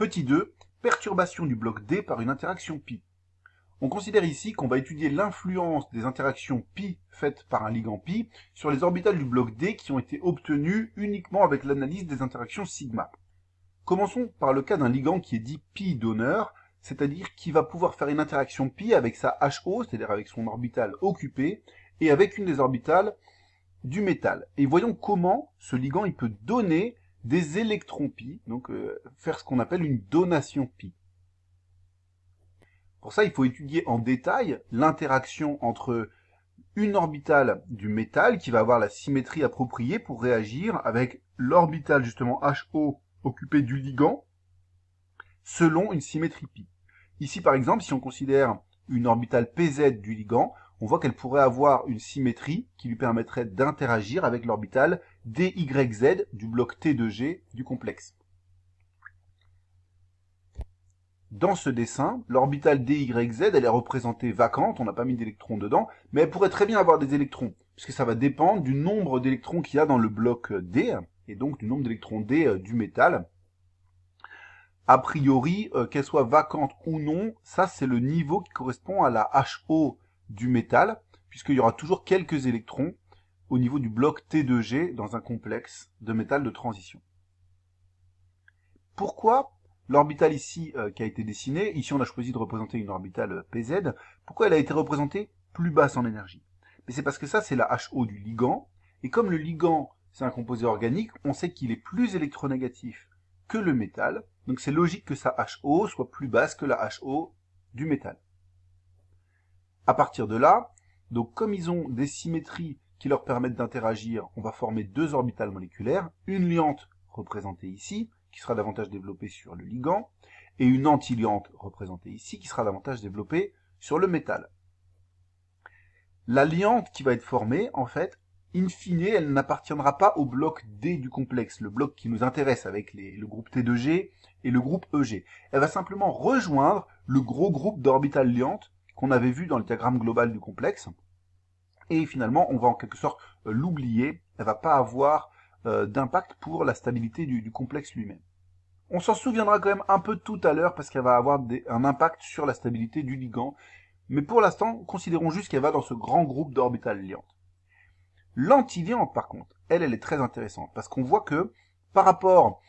Petit 2, perturbation du bloc D par une interaction pi. On considère ici qu'on va étudier l'influence des interactions pi faites par un ligand pi sur les orbitales du bloc D qui ont été obtenues uniquement avec l'analyse des interactions sigma. Commençons par le cas d'un ligand qui est dit pi donneur, c'est-à-dire qui va pouvoir faire une interaction pi avec sa HO, c'est-à-dire avec son orbitale occupée, et avec une des orbitales du métal. Et voyons comment ce ligand il peut donner des électrons pi, donc faire ce qu'on appelle une donation pi. Pour ça, il faut étudier en détail l'interaction entre une orbitale du métal qui va avoir la symétrie appropriée pour réagir avec l'orbitale justement HO occupée du ligand selon une symétrie pi. Ici par exemple, si on considère une orbitale PZ du ligand, on voit qu'elle pourrait avoir une symétrie qui lui permettrait d'interagir avec l'orbitale DYZ du bloc T de G du complexe. Dans ce dessin, l'orbitale DYZ, elle est représentée vacante, on n'a pas mis d'électrons dedans, mais elle pourrait très bien avoir des électrons, puisque ça va dépendre du nombre d'électrons qu'il y a dans le bloc D, et donc du nombre d'électrons D du métal. A priori, qu'elle soit vacante ou non, ça c'est le niveau qui correspond à la HO du métal, puisqu'il y aura toujours quelques électrons au niveau du bloc T2G dans un complexe de métal de transition. Pourquoi l'orbitale ici qui a été dessinée, ici on a choisi de représenter une orbitale PZ, pourquoi elle a été représentée plus basse en énergie? Mais c'est parce que ça c'est la HO du ligand, et comme le ligand c'est un composé organique, on sait qu'il est plus électronégatif que le métal, donc c'est logique que sa HO soit plus basse que la HO du métal. À partir de là, donc comme ils ont des symétries qui leur permettent d'interagir, on va former deux orbitales moléculaires, une liante représentée ici, qui sera davantage développée sur le ligand, et une antiliante représentée ici, qui sera davantage développée sur le métal. La liante qui va être formée, en fait, in fine, elle n'appartiendra pas au bloc D du complexe, le bloc qui nous intéresse avec le groupe T2G et le groupe EG. Elle va simplement rejoindre le gros groupe d'orbitales liantes qu'on avait vu dans le diagramme global du complexe. Et finalement, on va en quelque sorte l'oublier. Elle va pas avoir d'impact pour la stabilité du complexe lui-même. On s'en souviendra quand même un peu tout à l'heure parce qu'elle va avoir un impact sur la stabilité du ligand. Mais pour l'instant, considérons juste qu'elle va dans ce grand groupe d'orbitales liantes. L'antiliante, par contre, elle est très intéressante parce qu'on voit que par rapport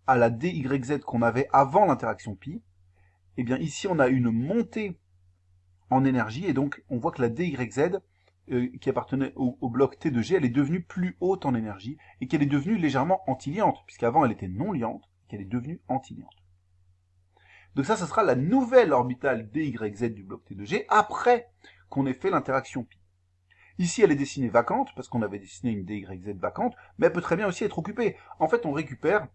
à la DYZ qu'on avait avant l'interaction pi, eh bien ici on a une montée en énergie et donc on voit que la DYZ qui appartenait au bloc T de G, elle est devenue plus haute en énergie et qu'elle est devenue légèrement antiliante, puisqu'avant elle était non liante, qu'elle est devenue antiliante. Donc ça sera la nouvelle orbitale DYZ du bloc T de G après qu'on ait fait l'interaction pi. Ici, elle est dessinée vacante, parce qu'on avait dessiné une DYZ vacante, mais elle peut très bien aussi être occupée. En fait, on récupère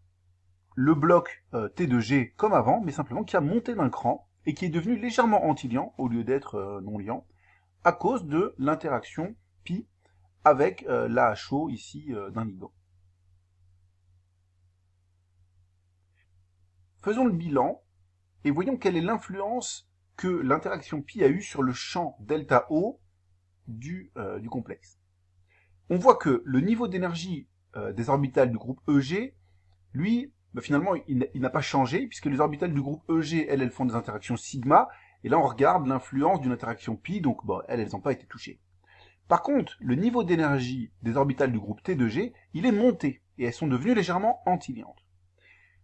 le bloc T de G comme avant, mais simplement qui a monté d'un cran et qui est devenu légèrement antiliant au lieu d'être non liant, à cause de l'interaction pi avec la HO ici d'un ligand. Faisons le bilan et voyons quelle est l'influence que l'interaction pi a eue sur le champ delta O du complexe. On voit que le niveau d'énergie des orbitales du groupe EG, lui, finalement, il n'a pas changé, puisque les orbitales du groupe EG, elles font des interactions sigma, et là on regarde l'influence d'une interaction pi, donc elles n'ont pas été touchées. Par contre, le niveau d'énergie des orbitales du groupe T de G, il est monté, et elles sont devenues légèrement antiliantes.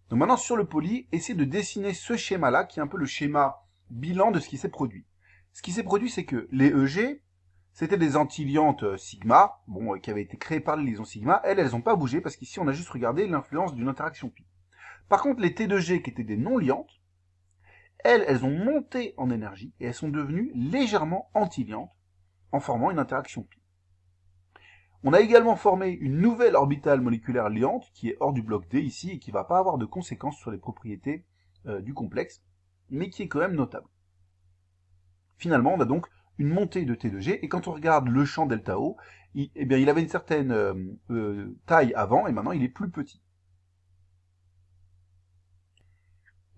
Donc maintenant, sur le poly, essayez de dessiner ce schéma-là, qui est un peu le schéma bilan de ce qui s'est produit. Ce qui s'est produit, c'est que les EG, c'était des antiliantes sigma, qui avaient été créées par les liaisons sigma. Elles n'ont pas bougé, parce qu'ici, on a juste regardé l'influence d'une interaction pi. Par contre, les T2G, qui étaient des non-liantes, elles ont monté en énergie, et elles sont devenues légèrement antiliantes, en formant une interaction pi. On a également formé une nouvelle orbitale moléculaire liante, qui est hors du bloc D ici, et qui ne va pas avoir de conséquences sur les propriétés du complexe, mais qui est quand même notable. Finalement, on a donc une montée de T2G, et quand on regarde le champ delta O, il avait une certaine taille avant, et maintenant il est plus petit.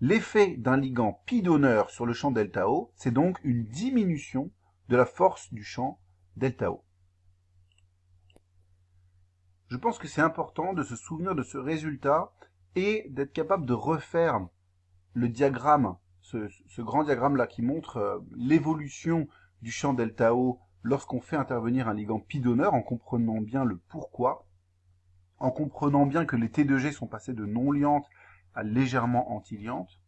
L'effet d'un ligand pi donneur sur le champ delta O, c'est donc une diminution de la force du champ delta O. Je pense que c'est important de se souvenir de ce résultat et d'être capable de refaire le diagramme, ce grand diagramme-là qui montre l'évolution du champ delta O lorsqu'on fait intervenir un ligand pi donneur, en comprenant bien le pourquoi, en comprenant bien que les T2G sont passés de non liantes à légèrement antiliantes,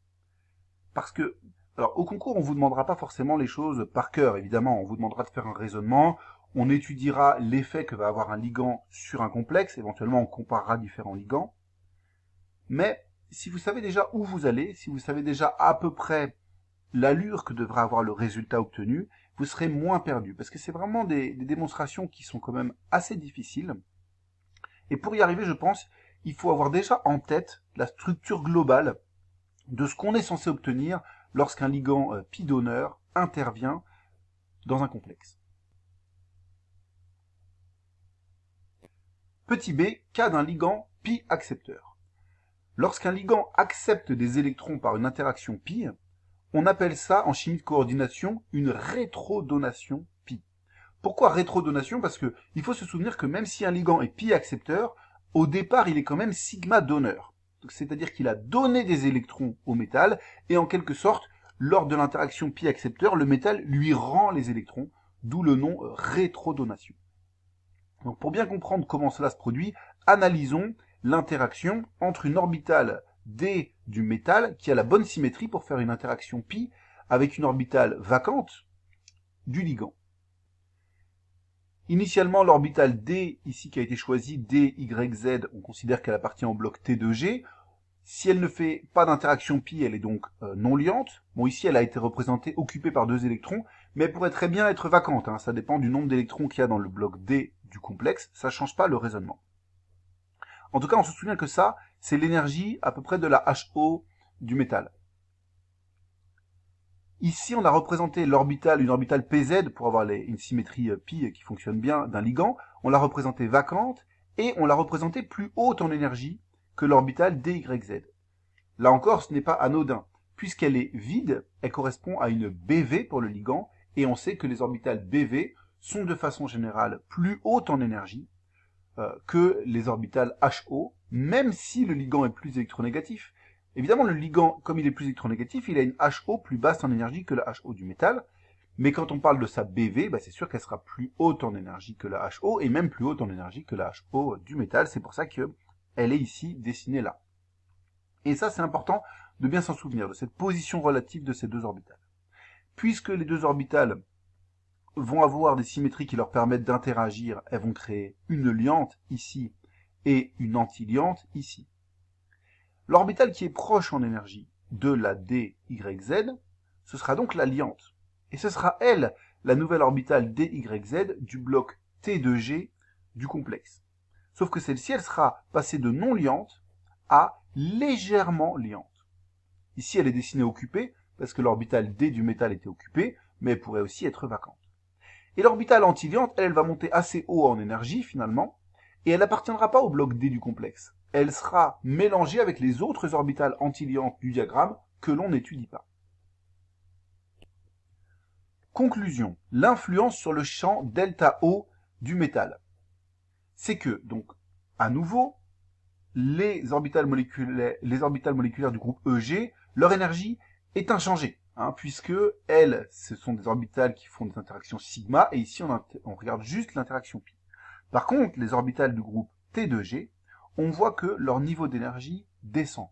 parce que, alors au concours, on vous demandera pas forcément les choses par cœur, évidemment, on vous demandera de faire un raisonnement, on étudiera l'effet que va avoir un ligand sur un complexe, éventuellement on comparera différents ligands, mais si vous savez déjà où vous allez, si vous savez déjà à peu près l'allure que devra avoir le résultat obtenu, vous serez moins perdu, parce que c'est vraiment des démonstrations qui sont quand même assez difficiles, et pour y arriver, je pense, il faut avoir déjà en tête la structure globale de ce qu'on est censé obtenir lorsqu'un ligand pi donneur intervient dans un complexe. Petit b, cas d'un ligand pi accepteur. Lorsqu'un ligand accepte des électrons par une interaction pi, on appelle ça en chimie de coordination une rétrodonation pi. Pourquoi rétrodonation? Parce que il faut se souvenir que même si un ligand est pi accepteur, au départ il est quand même sigma donneur. C'est-à-dire qu'il a donné des électrons au métal, et en quelque sorte, lors de l'interaction pi accepteur, le métal lui rend les électrons, d'où le nom rétrodonation. Donc pour bien comprendre comment cela se produit, analysons l'interaction entre une orbitale d du métal, qui a la bonne symétrie pour faire une interaction pi, avec une orbitale vacante du ligand. Initialement, l'orbitale d, ici qui a été choisie, DYZ, on considère qu'elle appartient au bloc T2G. Si elle ne fait pas d'interaction pi, elle est donc non liante. Bon, ici, elle a été représentée occupée par 2 électrons, mais elle pourrait très bien être vacante. Ça dépend du nombre d'électrons qu'il y a dans le bloc D du complexe. Ça ne change pas le raisonnement. En tout cas, on se souvient que ça, c'est l'énergie à peu près de la HO du métal. Ici, on a représenté l'orbitale, une orbitale PZ, pour avoir une symétrie pi qui fonctionne bien d'un ligand. On l'a représentée vacante, et on l'a représentée plus haute en énergie que l'orbitale DYZ. Là encore, ce n'est pas anodin. Puisqu'elle est vide, elle correspond à une BV pour le ligand, et on sait que les orbitales BV sont de façon générale plus hautes en énergie que les orbitales HO, même si le ligand est plus électronégatif. Évidemment, le ligand, comme il est plus électronégatif, il a une HO plus basse en énergie que la HO du métal, mais quand on parle de sa BV, c'est sûr qu'elle sera plus haute en énergie que la HO, et même plus haute en énergie que la HO du métal, c'est pour ça qu'elle est ici dessinée là. Et ça, c'est important de bien s'en souvenir, de cette position relative de ces deux orbitales. Puisque les deux orbitales vont avoir des symétries qui leur permettent d'interagir, elles vont créer une liante ici et une antiliante ici. L'orbitale qui est proche en énergie de la DYZ, ce sera donc la liante. Et ce sera elle, la nouvelle orbitale DYZ du bloc T2G du complexe. Sauf que celle-ci, elle sera passée de non liante à légèrement liante. Ici, elle est dessinée occupée, parce que l'orbitale D du métal était occupée, mais elle pourrait aussi être vacante. Et l'orbitale antiliante, elle va monter assez haut en énergie, finalement, et elle n'appartiendra pas au bloc D du complexe. Elle sera mélangée avec les autres orbitales antiliantes du diagramme que l'on n'étudie pas. Conclusion. L'influence sur le champ delta O du métal. C'est que, donc, à nouveau, les orbitales moléculaires du groupe EG, leur énergie est inchangée, puisque elles, ce sont des orbitales qui font des interactions sigma, et ici on regarde juste l'interaction pi. Par contre, les orbitales du groupe T2G, on voit que leur niveau d'énergie descend.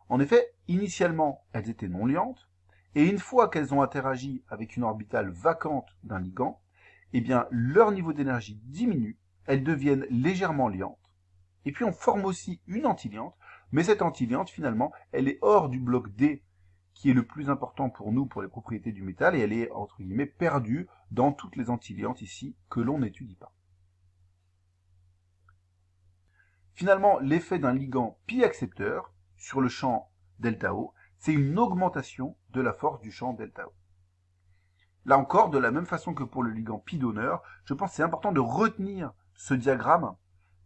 En effet, initialement, elles étaient non liantes, et une fois qu'elles ont interagi avec une orbitale vacante d'un ligand, eh bien, leur niveau d'énergie diminue, elles deviennent légèrement liantes, et puis on forme aussi une antiliante, mais cette antiliante, finalement, elle est hors du bloc D, qui est le plus important pour nous, pour les propriétés du métal, et elle est, entre guillemets, perdue dans toutes les antiliantes ici, que l'on n'étudie pas. Finalement, l'effet d'un ligand pi accepteur sur le champ delta O, c'est une augmentation de la force du champ delta O. Là encore, de la même façon que pour le ligand pi donneur, je pense que c'est important de retenir ce diagramme,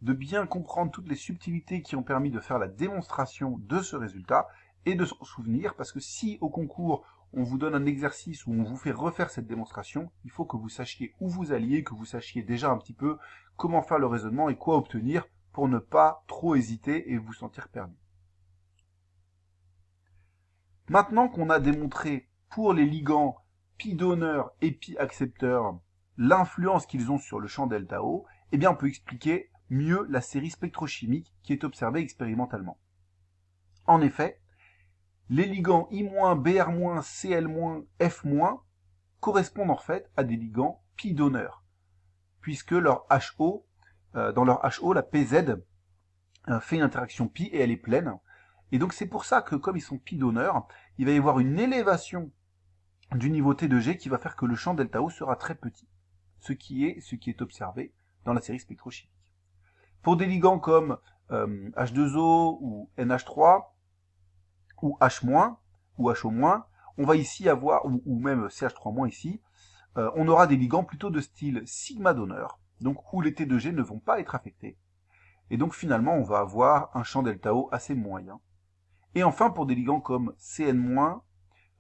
de bien comprendre toutes les subtilités qui ont permis de faire la démonstration de ce résultat, et de s'en souvenir, parce que si au concours on vous donne un exercice où on vous fait refaire cette démonstration, il faut que vous sachiez où vous alliez, que vous sachiez déjà un petit peu comment faire le raisonnement et quoi obtenir pour ne pas trop hésiter et vous sentir perdu. Maintenant qu'on a démontré pour les ligands pi donneur et pi accepteur l'influence qu'ils ont sur le champ delta O, eh bien on peut expliquer mieux la série spectrochimique qui est observée expérimentalement. En effet, les ligands I-, Br-, Cl-, F- correspondent en fait à des ligands pi donneurs, puisque leur HO, dans leur HO, la PZ fait une interaction pi et elle est pleine. Et donc c'est pour ça que comme ils sont pi donneurs, il va y avoir une élévation du niveau T de G qui va faire que le champ delta O sera très petit, ce qui est observé dans la série spectrochimique. Pour des ligands comme H2O ou NH3 ou H- ou HO-, on va ici avoir, ou même CH3- ici, on aura des ligands plutôt de style sigma donneur, donc où les T de G ne vont pas être affectés. Et donc finalement, on va avoir un champ delta O assez moyen. Et enfin, pour des ligands comme Cn-,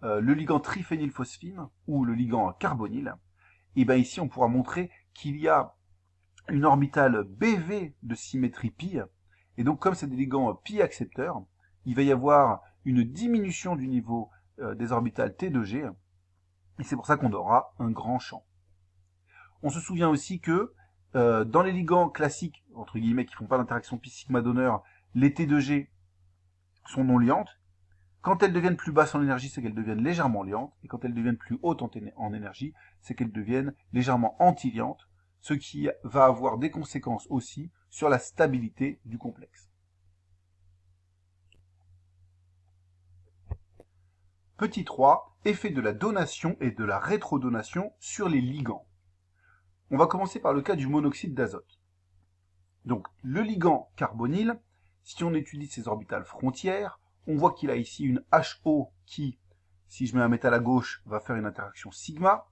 le ligand triphénylphosphine ou le ligand carbonyle, et bien ici on pourra montrer qu'il y a une orbitale BV de symétrie pi, et donc comme c'est des ligands pi accepteurs, il va y avoir une diminution du niveau des orbitales T de G, et c'est pour ça qu'on aura un grand champ. On se souvient aussi que dans les ligands classiques, entre guillemets, qui font pas d'interaction pi sigma donneur, les T de G sont non liantes. Quand elles deviennent plus basses en énergie, c'est qu'elles deviennent légèrement liantes, et quand elles deviennent plus hautes en énergie, c'est qu'elles deviennent légèrement antiliantes, ce qui va avoir des conséquences aussi sur la stabilité du complexe. Petit 3, effet de la donation et de la rétrodonation sur les ligands. On va commencer par le cas du monoxyde d'azote. Donc, le ligand carbonyle, si on étudie ses orbitales frontières, on voit qu'il a ici une HO qui, si je mets un métal à gauche, va faire une interaction sigma,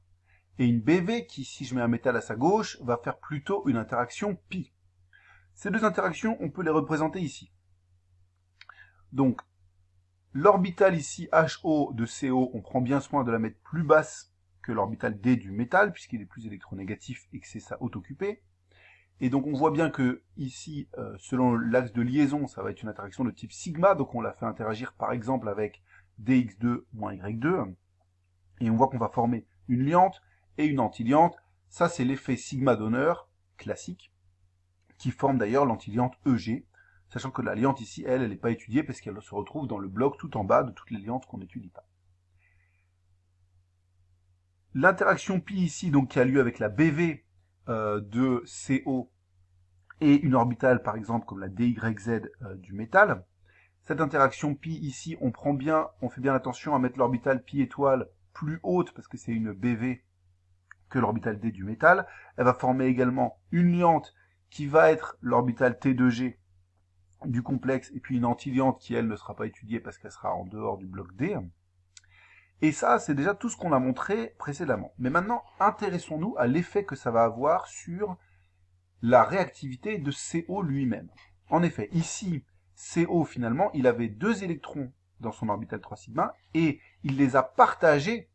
et une BV qui, si je mets un métal à sa gauche, va faire plutôt une interaction pi. Ces deux interactions, on peut les représenter ici. Donc, l'orbitale ici HO de CO, on prend bien soin de la mettre plus basse que l'orbitale D du métal, puisqu'il est plus électronégatif et que c'est sa haute occupée. Et donc on voit bien que ici, selon l'axe de liaison, ça va être une interaction de type sigma, donc on la fait interagir par exemple avec dx2 moins y2, et on voit qu'on va former une liante et une antiliante. Ça c'est l'effet sigma donneur classique, qui forme d'ailleurs l'antiliante EG, sachant que la liante ici, elle n'est pas étudiée parce qu'elle se retrouve dans le bloc tout en bas de toutes les liantes qu'on n'étudie pas. L'interaction pi ici, donc qui a lieu avec la BV de CO et une orbitale par exemple comme la DYZ du métal. Cette interaction pi ici, on fait bien attention à mettre l'orbitale pi étoile plus haute parce que c'est une BV que l'orbitale D du métal. Elle va former également une liante qui va être l'orbitale T2G du complexe et puis une antiliante qui elle ne sera pas étudiée parce qu'elle sera en dehors du bloc D. Et ça, c'est déjà tout ce qu'on a montré précédemment. Mais maintenant, intéressons-nous à l'effet que ça va avoir sur la réactivité de CO lui-même. En effet, ici, CO finalement, il avait 2 électrons dans son orbital 3 sigma et il les a partagés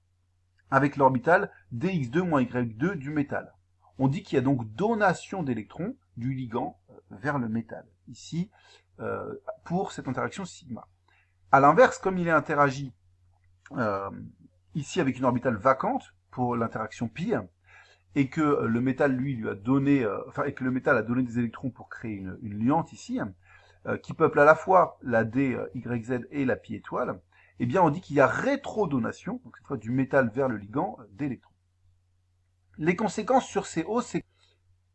avec l'orbital dx2-y2 du métal. On dit qu'il y a donc donation d'électrons du ligand vers le métal, ici, pour cette interaction sigma. A l'inverse, comme il est interagi ici avec une orbitale vacante pour l'interaction pi, et que le métal lui a donné, et que le métal a donné des électrons pour créer une liante ici, qui peuple à la fois la D, YZ et la pi étoile, eh bien on dit qu'il y a rétrodonation, donc cette fois du métal vers le ligand, d'électrons. Les conséquences sur CO, c'est,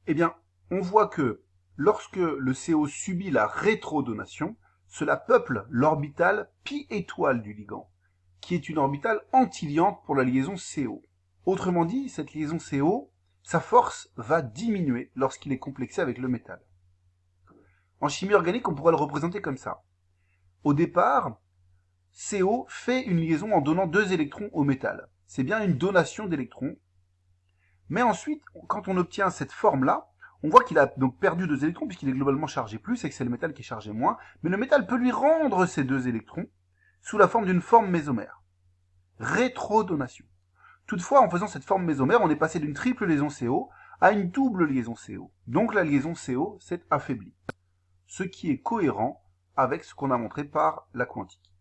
eh bien, on voit que lorsque le CO subit la rétrodonation, cela peuple l'orbitale pi étoile du ligand, qui est une orbitale antiliante pour la liaison CO. Autrement dit, cette liaison CO, sa force va diminuer lorsqu'il est complexé avec le métal. En chimie organique, on pourrait le représenter comme ça. Au départ, CO fait une liaison en donnant 2 électrons au métal. C'est bien une donation d'électrons. Mais ensuite, quand on obtient cette forme-là, on voit qu'il a donc perdu 2 électrons puisqu'il est globalement chargé plus et que c'est le métal qui est chargé moins. Mais le métal peut lui rendre ces 2 électrons sous la forme d'une forme mésomère. Rétrodonation. Toutefois, en faisant cette forme mésomère, on est passé d'une triple liaison CO à une double liaison CO. Donc la liaison CO s'est affaiblie. Ce qui est cohérent avec ce qu'on a montré par la quantique.